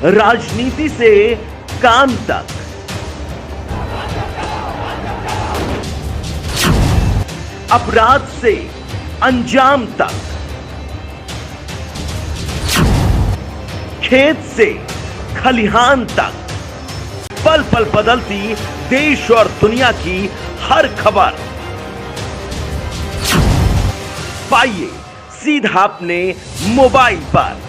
राजनीति से काम तक, अपराध से अंजाम तक, खेत से खलिहान तक, पल पल बदलती देश और दुनिया की हर खबर पाइए सीधा अपने मोबाइल पर।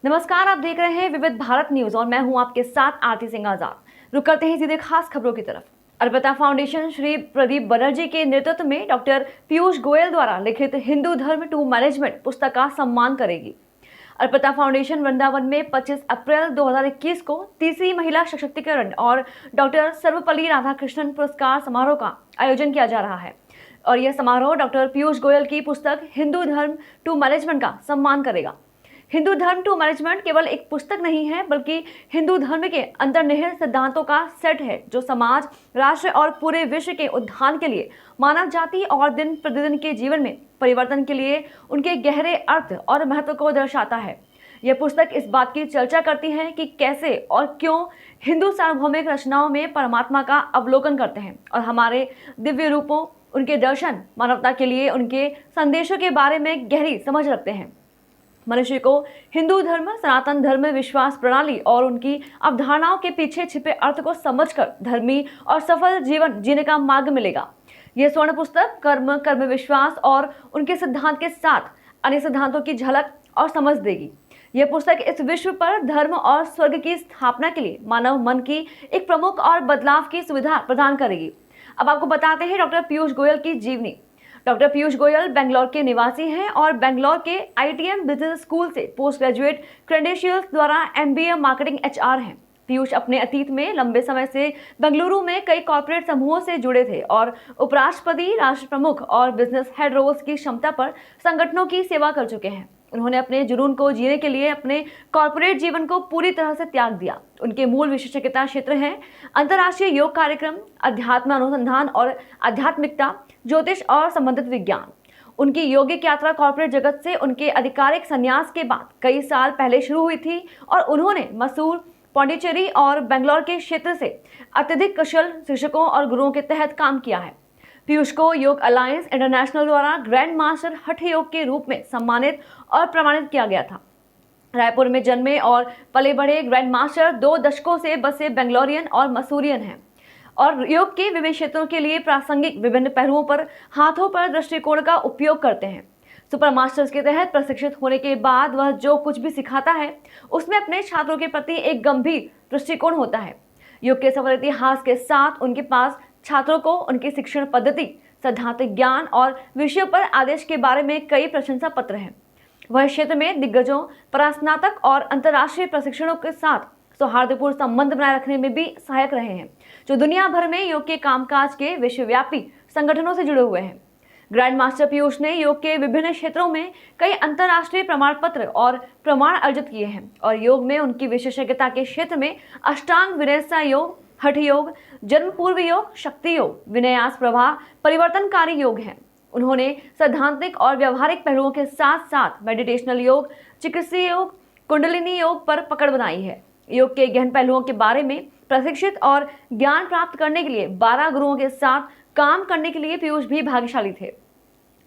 नमस्कार, आप देख रहे हैं विविध भारत न्यूज और मैं हूं आपके साथ आरती सिंह आजाद। रुक करते हैं सीधे खास खबरों की तरफ। अर्पिता फाउंडेशन श्री प्रदीप बनर्जी के नेतृत्व में डॉक्टर पीयूष गोयल द्वारा लिखित हिंदू धर्म टू मैनेजमेंट पुस्तक का सम्मान करेगी। अर्पिता फाउंडेशन वृंदावन में 25 अप्रैल 2021 को तीसरी महिला सशक्तिकरण और डॉक्टर सर्वपल्ली राधाकृष्णन पुरस्कार समारोह का आयोजन किया जा रहा है और यह समारोह डॉक्टर पीयूष गोयल की पुस्तक हिंदू धर्म टू मैनेजमेंट का सम्मान करेगा। हिंदू धर्म टू मैनेजमेंट केवल एक पुस्तक नहीं है, बल्कि हिंदू धर्म के अंतर्निहित सिद्धांतों का सेट है जो समाज, राष्ट्र और पूरे विश्व के उत्थान के लिए, मानव जाति और दिन प्रतिदिन के जीवन में परिवर्तन के लिए उनके गहरे अर्थ और महत्व को दर्शाता है। यह पुस्तक इस बात की चर्चा करती है कि कैसे और क्यों हिंदू सार्वभौमिक रचनाओं में परमात्मा का अवलोकन करते हैं और हमारे दिव्य रूपों, उनके दर्शन, मानवता के लिए उनके संदेशों के बारे में गहरी समझ रखते हैं। मनुष्य को हिंदू धर्म, सनातन धर्म, विश्वास प्रणाली और उनकी अवधारणाओं के पीछे छिपे अर्थ को समझकर धर्मी और सफल जीवन जीने का मार्ग मिलेगा। यह स्वर्ण पुस्तक कर्म विश्वास और उनके सिद्धांत के साथ अन्य सिद्धांतों की झलक और समझ देगी। यह पुस्तक इस विश्व पर धर्म और स्वर्ग की स्थापना के लिए मानव मन की एक प्रमुख और बदलाव की सुविधा प्रदान करेगी। अब आपको बताते हैं डॉक्टर पीयूष गोयल की जीवनी। डॉक्टर पीयूष गोयल बेंगलोर के निवासी हैं और बेंगलोर के आईटीएम बिजनेस स्कूल से पोस्ट ग्रेजुएट क्रेडेंशियल्स द्वारा एमबीए मार्केटिंग एचआर हैं। पीयूष अपने अतीत में लंबे समय से बेंगलुरु में कई कॉर्पोरेट समूहों से जुड़े थे और उपराष्ट्रपति, राष्ट्र प्रमुख और बिजनेस हेड रोल्स की क्षमता पर संगठनों की सेवा कर चुके हैं। उन्होंने अपने जुनून को जीने के लिए अपने कॉर्पोरेट जीवन को पूरी तरह से त्याग दिया। उनके मूल विशेषज्ञता क्षेत्र हैं अंतर्राष्ट्रीय योग कार्यक्रम, अध्यात्म अनुसंधान और आध्यात्मिकता, ज्योतिष और संबंधित विज्ञान। उनकी यौगिक यात्रा कॉर्पोरेट जगत से उनके आधिकारिक संन्यास के बाद कई साल पहले शुरू हुई थी और उन्होंने मसूर, पौंडीचेरी और बेंगलोर के क्षेत्र से अत्यधिक कुशल शिक्षकों और गुरुओं के तहत काम किया है। पीयूष को योग अलायंस इंटरनेशनल द्वारा ग्रैंड मास्टर हठ योग के रूप में सम्मानित और प्रमाणित किया गया था। रायपुर में जन्मे और पले बढ़े ग्रैंड मास्टर 2 दशकों से बसे बेंगलोरियन और मसूरियन हैं और योग के विभिन्न क्षेत्रों के लिए प्रासंगिक विभिन्न पहलुओं पर हाथों पर दृष्टिकोण का उपयोग करते हैं। सुपर मास्टर्स के तहत प्रशिक्षित होने के बाद वह जो कुछ भी सिखाता है उसमें अपने छात्रों के प्रति एक गंभीर दृष्टिकोण होता है। योग के सफल इतिहास के साथ उनके पास छात्रों को उनकी शिक्षण पद्धति, सैद्धांतिक ज्ञान और विषयों पर आदेश के बारे में कई प्रशंसा पत्र हैं। वह क्षेत्र में दिग्गजों, परास्नातक और अंतर्राष्ट्रीय प्रशिक्षणों के साथ सौहार्दपूर्ण संबंध बनाए रखने में भी सहायक रहे हैं, जो दुनिया भर में योग के कामकाज के विश्वव्यापी संगठनों से जुड़े हुए हैं। ग्रैंड मास्टर पीयूष ने योग के विभिन्न क्षेत्रों में कई अंतर्राष्ट्रीय प्रमाण पत्र और प्रमाण अर्जित किए हैं और योग में उनकी विशेषज्ञता के क्षेत्र में अष्टांग विन्यासा योग, हठ योग, जन्म पूर्व योग, शक्ति योग, विन्यास प्रवाह, परिवर्तनकारी योग हैं। उन्होंने सैद्धांतिक और व्यवहारिक पहलुओं के साथ साथ मेडिटेशनल योग, चिकित्सीय योग, कुंडलिनी योग पर पकड़ बनाई है। योग के गहन पहलुओं के बारे में प्रशिक्षित और ज्ञान प्राप्त करने के लिए 12 गुरुओं के साथ काम करने के लिए पीयूष भी भाग्यशाली थे।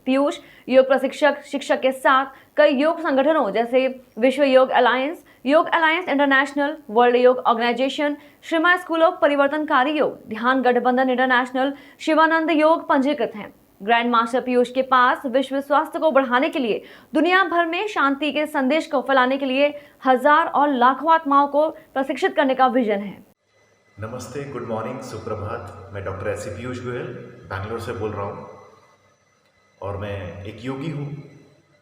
पीयूष योग प्रशिक्षक शिक्षक के साथ कई योग संगठनों जैसे विश्व योग अलायंस इंटरनेशनल, वर्ल्ड योग ऑर्गेनाइजेशन, श्रीमा स्कूल ऑफ परिवर्तनकारी योग, ध्यान गठबंधन इंटरनेशनल, शिवानंद योग पंजीकृत हैं। ग्रैंड मास्टर पीयूष के पास विश्व स्वास्थ्य को बढ़ाने के लिए, दुनिया भर में शांति के संदेश को फैलाने के लिए हजार और लाखों आत्माओं को प्रशिक्षित करने का विजन है। नमस्ते, गुड मॉर्निंग, सुप्रभात। मैं डॉक्टर एस पीयूष गोयल बैंगलोर से बोल रहा हूँ और मैं एक योगी हूँ,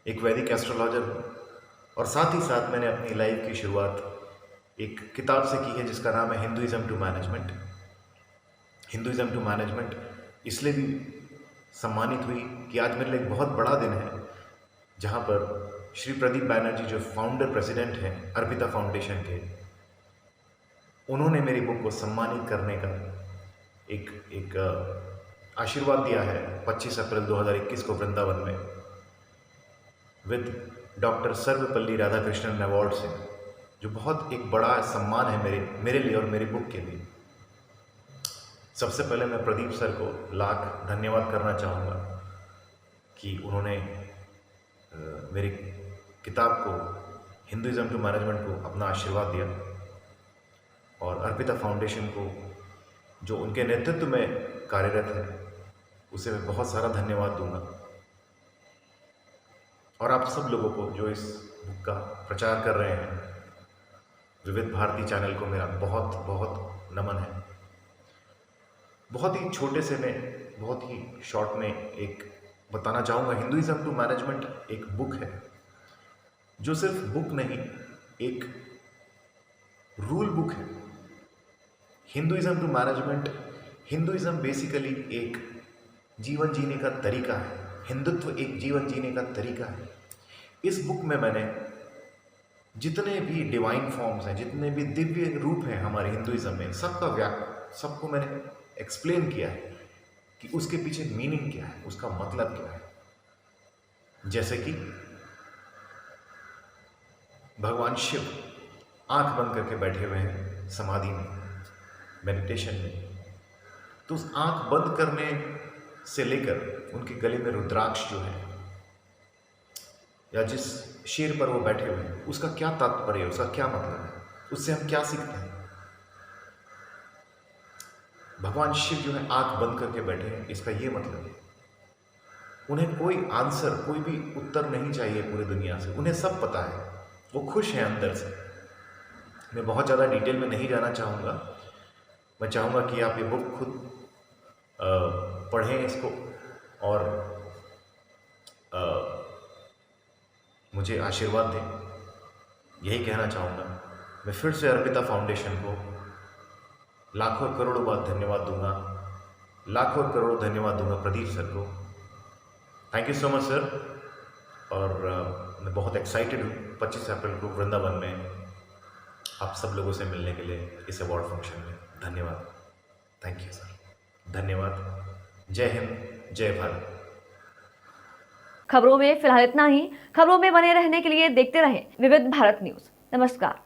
एक वैदिक एस्ट्रोलॉजर हूँ और साथ ही साथ मैंने अपनी लाइफ की शुरुआत एक किताब से की है जिसका नाम है Hinduism to Management. Hinduism to Management इसलिए भी सम्मानित हुई कि आज मेरे लिए एक बहुत बड़ा दिन है जहाँ पर श्री प्रदीप बैनर्जी जो फाउंडर प्रेसिडेंट हैं अर्पिता फाउंडेशन के, उन्होंने मेरी बुक को सम्मानित करने का एक आशीर्वाद दिया है 25 अप्रैल 2021 को वृंदावन में with doctor Sarvepalli Radhakrishnan award से। जो बहुत एक बड़ा सम्मान है मेरे लिए और मेरी बुक के लिए। सबसे पहले मैं प्रदीप सर को लाख धन्यवाद करना चाहूँगा कि उन्होंने मेरी किताब को हिंदुइज्म टू मैनेजमेंट को अपना आशीर्वाद दिया, और अर्पिता फाउंडेशन को जो उनके नेतृत्व में कार्यरत है उसे मैं बहुत सारा धन्यवाद दूंगा, और आप सब लोगों को जो इस बुक का प्रचार कर रहे हैं, विविध भारती चैनल को मेरा बहुत बहुत नमन है। बहुत ही छोटे से मैं बहुत ही शॉर्ट में एक बताना चाहूँगा, हिंदुइज्म टू मैनेजमेंट एक बुक है जो सिर्फ बुक नहीं, एक रूल बुक है। Hinduism to Management, Hinduism basically एक जीवन जीने का तरीका है, हिंदुत्व एक जीवन जीने का तरीका है। इस बुक में मैंने जितने भी डिवाइन फॉर्म्स हैं, जितने भी दिव्य रूप हैं हमारे हिंदुइज्म में, सबको मैंने एक्सप्लेन किया है कि उसके पीछे मीनिंग क्या है, उसका मतलब क्या है। जैसे कि भगवान शिव आंख बंद करके बैठे हुए हैं समाधि में, मेडिटेशन में, तो उस आंख बंद करने से लेकर उनके गले में रुद्राक्ष जो है, या जिस शेर पर वो बैठे हुए हैं, उसका क्या तात्पर्य है, उसका क्या मतलब है, उससे हम क्या सीखते हैं। भगवान शिव जो है आंख बंद करके बैठे हैं, इसका ये मतलब है उन्हें कोई आंसर, कोई भी उत्तर नहीं चाहिए पूरी दुनिया से, उन्हें सब पता है, वो खुश हैं अंदर से। मैं बहुत ज़्यादा डिटेल में नहीं जाना चाहूँगा, मैं चाहूँगा कि आप ये बुक खुद पढ़ें इसको, और मुझे आशीर्वाद दें, यही कहना चाहूँगा। मैं फिर से अर्पिता फाउंडेशन को लाखों करोड़ों बार धन्यवाद दूंगा, लाखों करोड़ों धन्यवाद दूंगा प्रदीप सर को। Thank you so much sir. और मैं बहुत एक्साइटेड हूँ 25 अप्रैल को वृंदावन में आप सब लोगों से मिलने के लिए इस अवार्ड फंक्शन में। धन्यवाद, थैंक यू सर, धन्यवाद। जय हिंद, जय भारत। खबरों में फिलहाल इतना ही। खबरों में बने रहने के लिए देखते रहें विविध भारत न्यूज। नमस्कार।